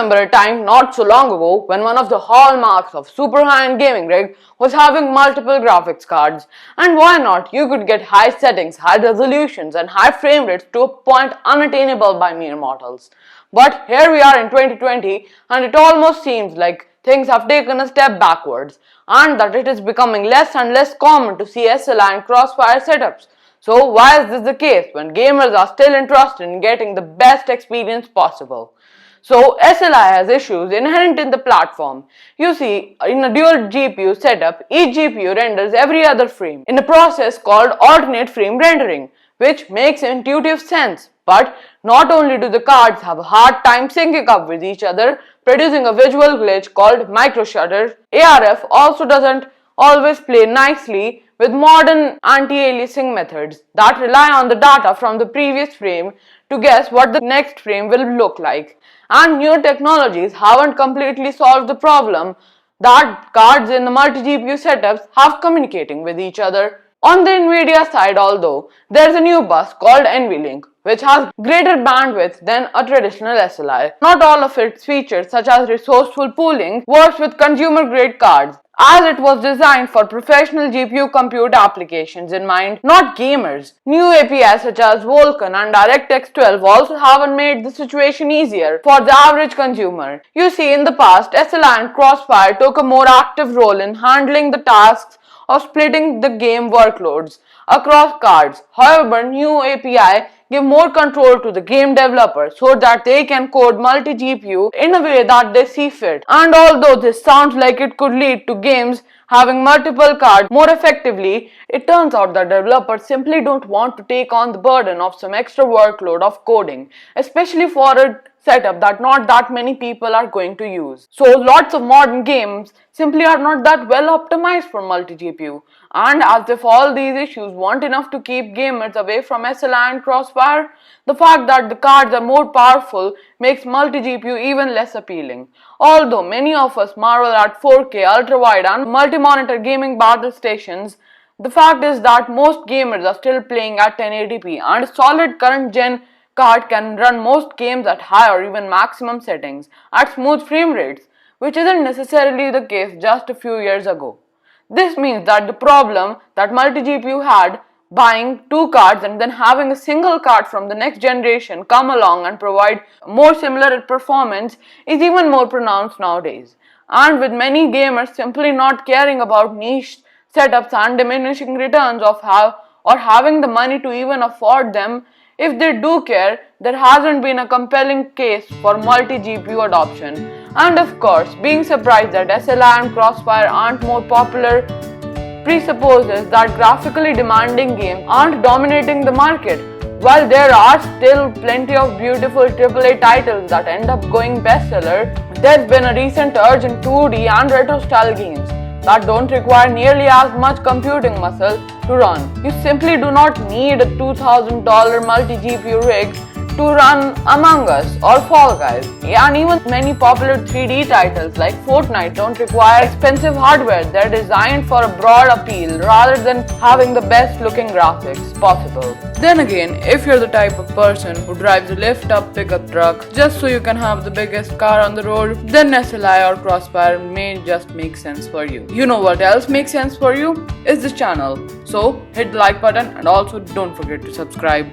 remember a time not so long ago when one of the hallmarks of super high-end gaming rig was having multiple graphics cards. And why not? You could get high settings, high resolutions and high frame rates to a point unattainable by mere mortals. But here we are in 2020 and it almost seems like things have taken a step backwards and that it is becoming less and less common to see SLI and Crossfire setups. So why is this the case when gamers are still interested in getting the best experience possible? So SLI has issues inherent in the platform. You see, in a dual GPU setup, each GPU renders every other frame in a process called alternate frame rendering, which makes intuitive sense. But not only do the cards have a hard time syncing up with each other, producing a visual glitch called microshutter, ARF also doesn't always play nicely with modern anti-aliasing methods that rely on the data from the previous frame to guess what the next frame will look like. And newer technologies haven't completely solved the problem that cards in the multi-GPU setups have communicating with each other. On the Nvidia side, although, there's a new bus called NVLink, which has greater bandwidth than a traditional SLI. Not all of its features, such as resourceful pooling, works with consumer-grade cards, as it was designed for professional GPU compute applications in mind, not gamers. New APIs such as Vulkan and DirectX 12 also haven't made the situation easier for the average consumer. You see, in the past, SLI and Crossfire took a more active role in handling the tasks of splitting the game workloads across cards. However, new API give more control to the game developers so that they can code multi-GPU in a way that they see fit. And although this sounds like it could lead to games having multiple cards more effectively, it turns out that developers simply don't want to take on the burden of some extra workload of coding, especially for a setup that not that many people are going to use. So lots of modern games simply are not that well optimized for multi-GPU. And as if all these issues weren't enough to keep gamers away from SLI and Crossfire, the fact that the cards are more powerful makes multi-GPU even less appealing. Although many of us marvel at 4K ultra-wide and multi-monitor gaming battle stations, the fact is that most gamers are still playing at 1080p and a solid current gen card can run most games at high or even maximum settings at smooth frame rates, which isn't necessarily the case just a few years ago. This means that the problem that multi-GPU had, buying two cards and then having a single card from the next generation come along and provide more similar performance, is even more pronounced nowadays. And with many gamers simply not caring about niche setups and diminishing returns of having the money to even afford them, if they do care, there hasn't been a compelling case for multi-GPU adoption. And of course, being surprised that SLI and Crossfire aren't more popular presupposes that graphically demanding games aren't dominating the market. While there are still plenty of beautiful AAA titles that end up going bestseller, there's been a recent urge in 2D and retro style games that don't require nearly as much computing muscle to run. You simply do not need a $2,000 multi-GPU rig to run Among Us or Fall Guys. And even many popular 3D titles like Fortnite don't require expensive hardware. They're designed for a broad appeal rather than having the best looking graphics possible. Then again, if you're the type of person who drives a lift-up pickup truck just so you can have the biggest car on the road, then SLI or Crossfire may just make sense for you. You know what else makes sense for you? Is this channel. So hit the like button and also don't forget to subscribe.